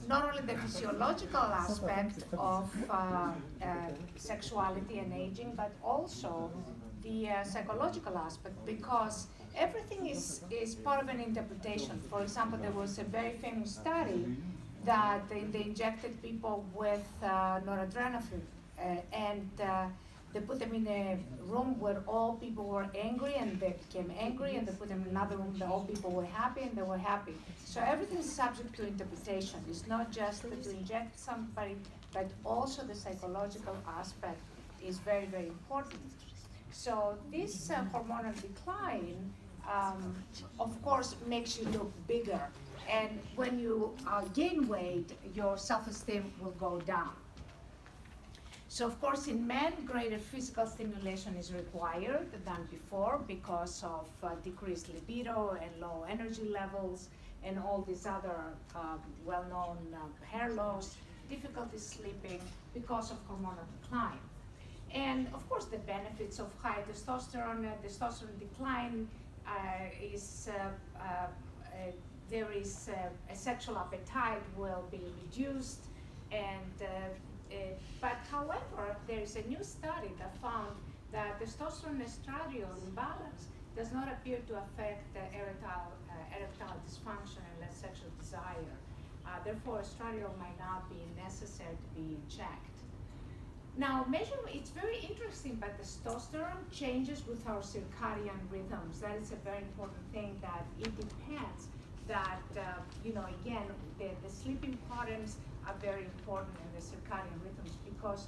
not only the physiological aspect of sexuality and aging, but also the psychological aspect, because everything is part of an interpretation. For example, there was a very famous study that they injected people with noradrenaline, and they put them in a room where all people were angry and they became angry, and they put them in another room where all people were happy and they were happy. So everything is subject to interpretation. It's not just that to inject somebody, but also the psychological aspect is very, very important. So this hormonal decline, of course, makes you look bigger. And when you gain weight, your self-esteem will go down. So of course, in men, greater physical stimulation is required than before because of decreased libido and low energy levels and all these other well-known hair loss, difficulty sleeping because of hormonal decline. And of course, the benefits of high testosterone, testosterone decline there is a sexual appetite will be reduced, and but however, there is a new study that found that testosterone estradiol imbalance does not appear to affect erectile dysfunction and less sexual desire. Therefore, estradiol might not be necessary to be checked. Now, it's very interesting, but testosterone changes with our circadian rhythms. That is a very important thing, that it depends that, again, the sleeping patterns are very important in the circadian rhythms, because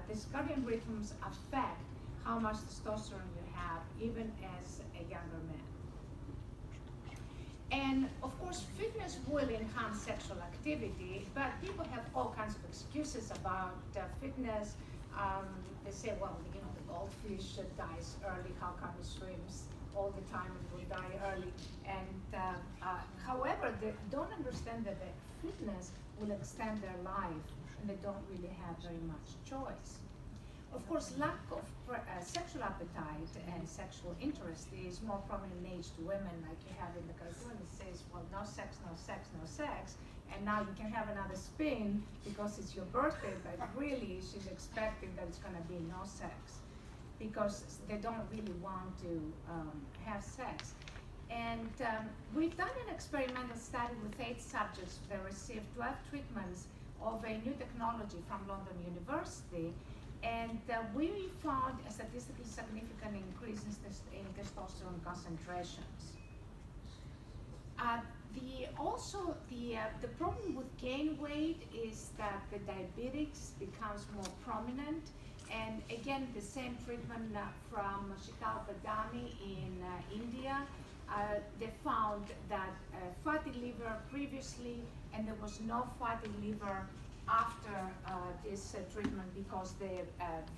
the circadian rhythms affect how much testosterone you have, even as a younger man. And of course, fitness will enhance sexual activity, but people have all kinds of excuses about fitness. They say, well, the goldfish dies early, how come it swims all the time and will die early? And however, they don't understand that the fitness will extend their life, and they don't really have very much choice. Of course, lack of sexual appetite and sexual interest is more prominent in aged women, like you have in the cartoon. It says, well, no sex, no sex, no sex, and now you can have another spin because it's your birthday, but really she's expecting that it's going to be no sex, because they don't really want to have sex. And we've done an experimental study with 8 subjects that received 12 treatments of a new technology from London University, and we found a statistically significant increase in testosterone concentrations. The problem with gain weight is that the diabetics becomes more prominent. And again, the same treatment from Shikal Badami in India, they found that fatty liver previously, and there was no fatty liver after this treatment, because the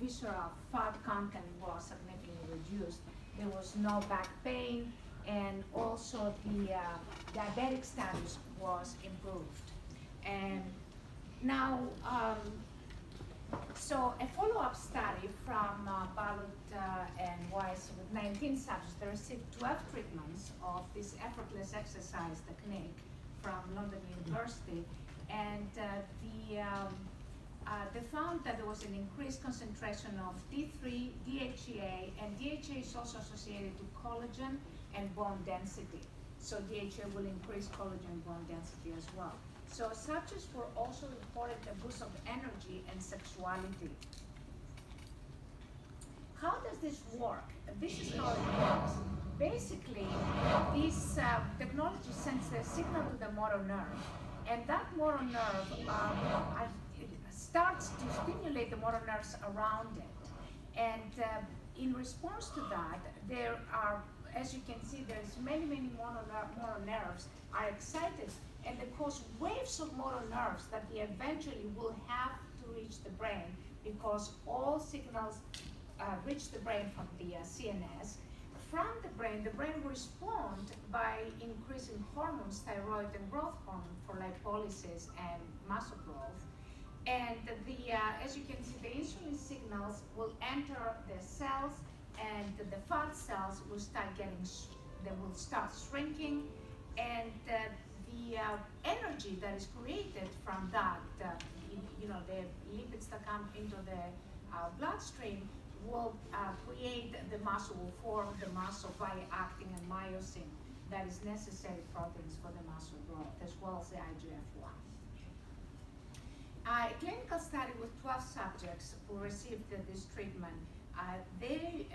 visceral fat content was significantly reduced. There was no back pain, and also the diabetic status was improved. And now, so a follow-up study from Pollock and Weiss with 19 subjects, they received 12 treatments of this effortless exercise technique from London University, and they found that there was an increased concentration of D3, DHEA, and DHEA is also associated to collagen and bone density. So DHEA will increase collagen and bone density as well. So subjects were also reported a boost of energy and sexuality. How does this work? This is how it works. Basically, this technology sends a signal to the motor nerve, and that motor nerve starts to stimulate the motor nerves around it. And in response to that, there are, as you can see, there's many motor nerves are excited, and they cause waves of motor nerves that they eventually will have to reach the brain, because all signals reach the brain from the CNS. From the brain will respond by increasing hormones, thyroid and growth hormone for lipolysis and muscle growth. And as you can see, the insulin signals will enter the cells, and the fat cells will start shrinking, and the energy that is created from that, the lipids that come into the bloodstream will create the muscle, will form the muscle by acting on myosin that is necessary proteins for the muscle growth, as well as the IGF-1. A clinical study with 12 subjects who received this treatment, they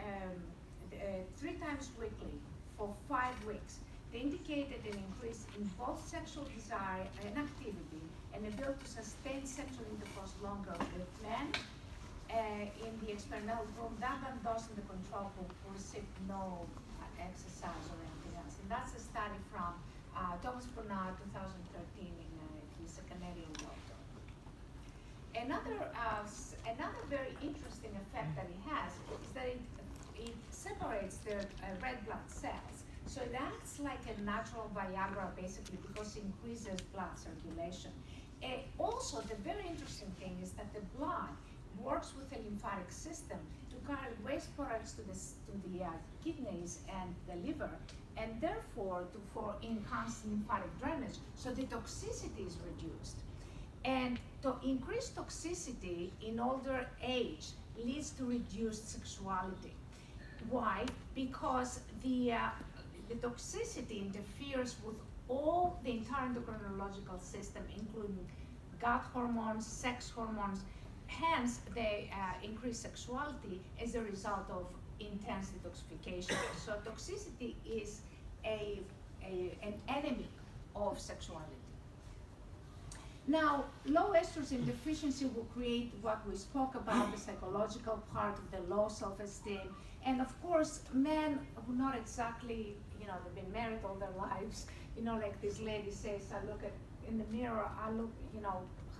3 times weekly for 5 weeks. They indicated an increase in both sexual desire and activity and ability to sustain sexual intercourse longer with men in the experimental group than those in the control group who received no exercise or anything else. And that's a study from Thomas Bernard, 2013, he's a Canadian doctor. Another very interesting effect that it has is that it separates the red blood cells. So it acts like a natural Viagra, basically, because it increases blood circulation. Also, the very interesting thing is that the blood works with the lymphatic system to carry waste products to the kidneys and the liver, and therefore for enhanced lymphatic drainage, so the toxicity is reduced. And to increase toxicity in older age leads to reduced sexuality. Why? Because the toxicity interferes with all the entire endocrinological system, including gut hormones, sex hormones. Hence, they increase sexuality as a result of intense detoxification. So toxicity is an enemy of sexuality. Now, low estrogen deficiency will create what we spoke about, the psychological part of the low self-esteem. And of course, men who not exactly, they've been married all their lives, like this lady says, I look in the mirror,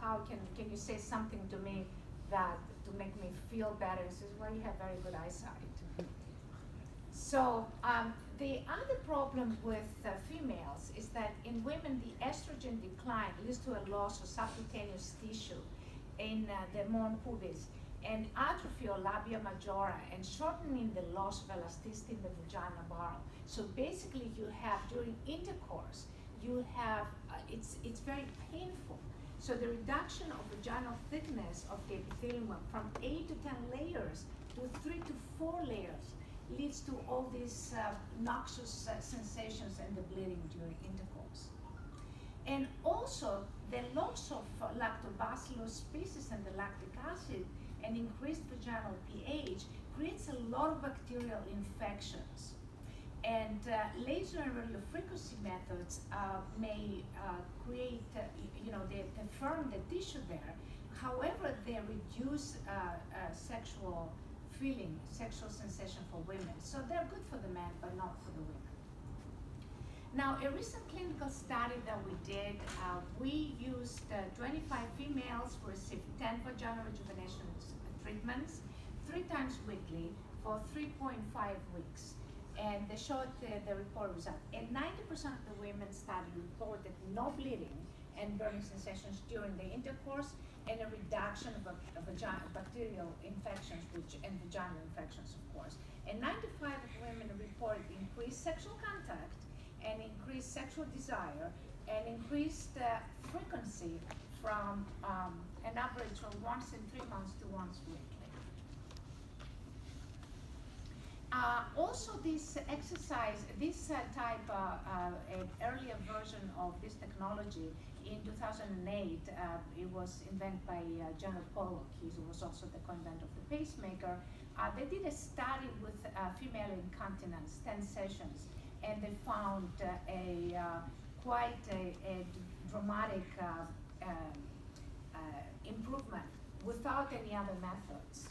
how can you say something to me that to make me feel better? He says, well, you have very good eyesight. So the other problem with females is that in women, the estrogen decline leads to a loss of subcutaneous tissue in the mons pubis, and atrophy or labia majora, and shortening the loss of elasticity in the vagina barrel. So basically, you have during intercourse, you have it's very painful. So the reduction of vaginal thickness of the epithelium from 8 to 10 layers to 3 to 4 layers leads to all these noxious sensations and the bleeding during intercourse. And also, the loss of lactobacillus species and the lactic acid and increased vaginal pH creates a lot of bacterial infections. And laser and radiofrequency methods may create, they firm the tissue there. However, they reduce sexual feeling, sexual sensation for women. So they're good for the men, but not for the women. Now, a recent clinical study that we did, we used 25 females who received 10 vaginal rejuvenation treatments 3 times weekly for 3.5 weeks. And they showed the report result. And 90% of the women studied reported no bleeding and burning sensations during the intercourse, and a reduction of bacterial infections, and vaginal infections, of course. And 95% of women reported increased sexual contact, and increased sexual desire, and increased frequency from an average from once in 3 months to once weekly. Also, this exercise, this type, an earlier version of this technology, in 2008, it was invented by Gerry Pollock. He was also the co-inventor of the pacemaker. They did a study with female incontinence, 10 sessions, and they found quite a dramatic improvement without any other methods.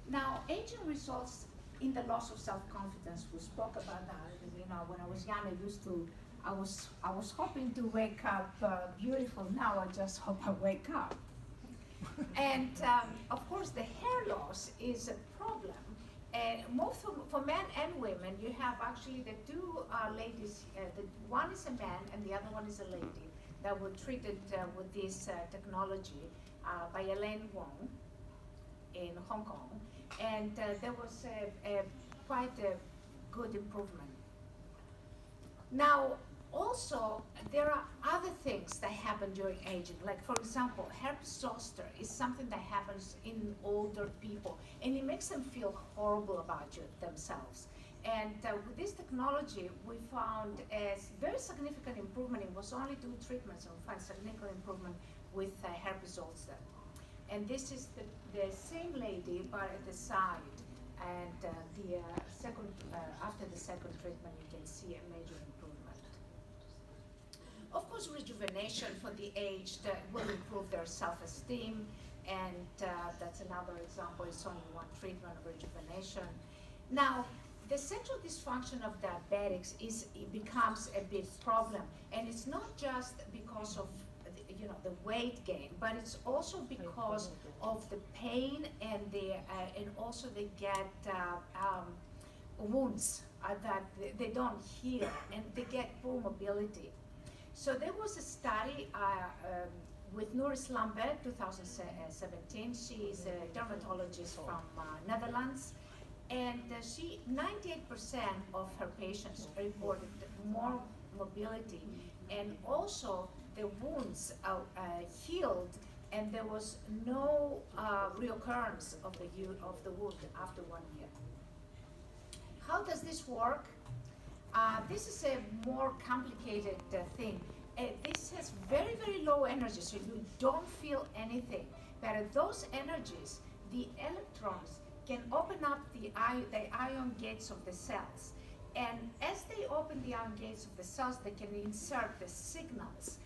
Now, aging results in the loss of self-confidence. We spoke about that. When I was young, I was hoping to wake up beautiful. Now I just hope I wake up. And of course, the hair loss is a problem. And most for men and women, you have actually the 2 ladies. One is a man, and the other one is a lady that were treated with this technology by Elaine Wong in Hong Kong. And there was quite a good improvement. Now, Also, there are other things that happen during aging. Like, for example, herpes zoster is something that happens in older people, and it makes them feel horrible about themselves. And with this technology, we found a very significant improvement. It was only 2 treatments, and we found significant improvement with herpes zoster. And this is the same lady, but at the side. And after the second treatment, you can see a major improvement. Of course, rejuvenation for the aged will improve their self-esteem, and that's another example. It's only 1 treatment of rejuvenation. Now, the sexual dysfunction of diabetics it becomes a big problem, and it's not just because of the weight gain, but it's also because of the pain and and also they get wounds that they don't heal, and they get poor mobility. So there was a study with Nuris Lambert, 2017. She is a dermatologist from Netherlands, and 98% of her patients reported more mobility, and also the wounds healed, and there was no reoccurrence of the wound after 1 year. How does this work? This is a more complicated thing. This has very, very low energy, so you don't feel anything. But at those energies, the electrons can open up the ion gates of the cells. And as they open the ion gates of the cells, they can insert the signals.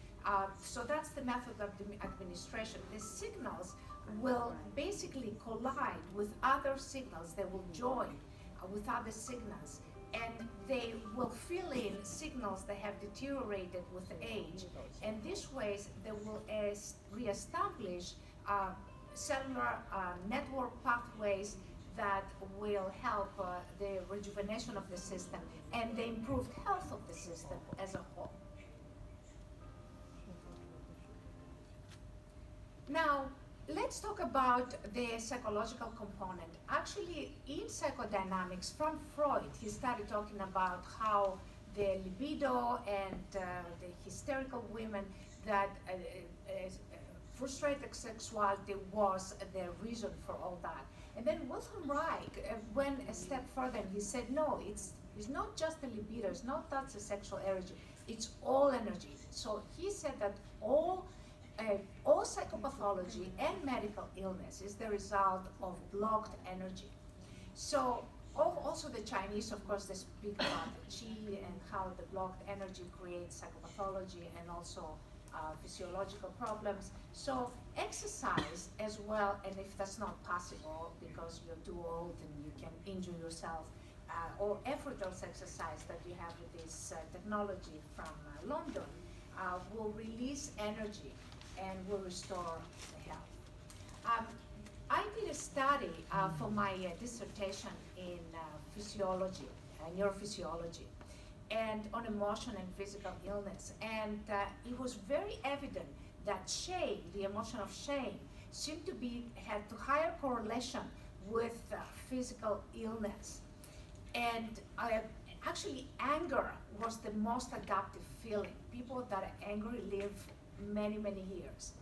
So that's the method of the administration. The signals will basically collide with other signals. They will join with other signals, and they will fill in signals that have deteriorated with age. And these ways, they will reestablish cellular network pathways that will help the rejuvenation of the system and the improved health of the system as a whole. Now, let's talk about the psychological component. Actually, in psychodynamics, from Freud, he started talking about how the libido and the hysterical women that frustrated sexuality was the reason for all that. And then Wilhelm Reich went a step further, and he said, no, it's not just the libido, it's not that's the sexual energy, it's all energy. So he said that all psychopathology and medical illness is the result of blocked energy. So also the Chinese, of course, they speak about the qi and how the blocked energy creates psychopathology and also physiological problems. So exercise as well, and if that's not possible because you're too old and you can injure yourself, or effortless exercise that you have with this technology from London, will release energy and will restore the health. I did a study for my dissertation in physiology, neurophysiology, and on emotion and physical illness. And it was very evident that shame, the emotion of shame, seemed to had a higher correlation with physical illness. And actually, anger was the most adaptive feeling. People that are angry live many, many years.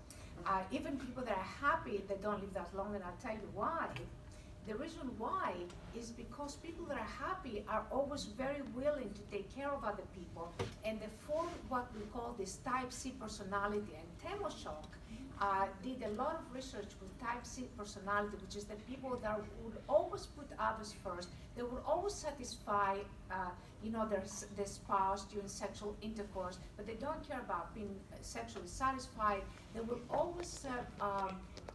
Even people that are happy, they don't live that long, and I'll tell you why. The reason why is because people that are happy are always very willing to take care of other people, and they form what we call this type C personality. And Temoshok did a lot of research with type C personality, which is the people that would always put others first. They would always satisfy their spouse during sexual intercourse, but they don't care about being sexually satisfied. They will always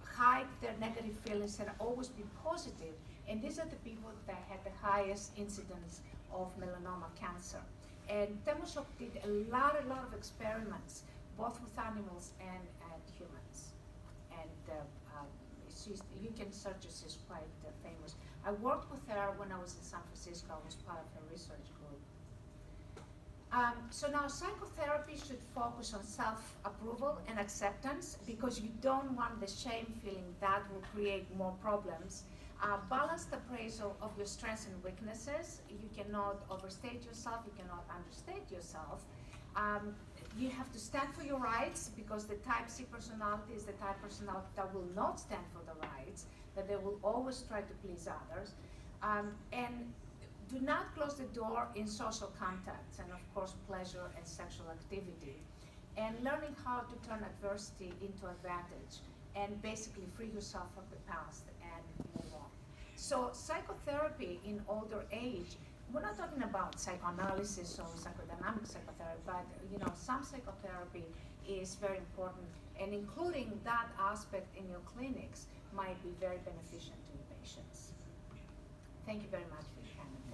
hide their negative feelings and always be positive. And these are the people that had the highest incidence of melanoma cancer. And Temoshok did a lot of experiments, both with animals and humans. And you can search her, she's quite famous. I worked with her when I was in San Francisco. I was part of her research group. So now psychotherapy should focus on self-approval and acceptance, because you don't want the shame feeling that will create more problems. Balanced appraisal of your strengths and weaknesses. You cannot overstate yourself, you cannot understate yourself. You have to stand for your rights, because the type C personality is the type of personality that will not stand for the rights, that they will always try to please others. And do not close the door in social contacts, and of course pleasure and sexual activity. And learning how to turn adversity into advantage, and basically free yourself from the past and move on. So psychotherapy in older age, we're not talking about psychoanalysis or psychodynamic psychotherapy, but some psychotherapy is very important, and including that aspect in your clinics might be very beneficial to your patients. Thank you very much for your time.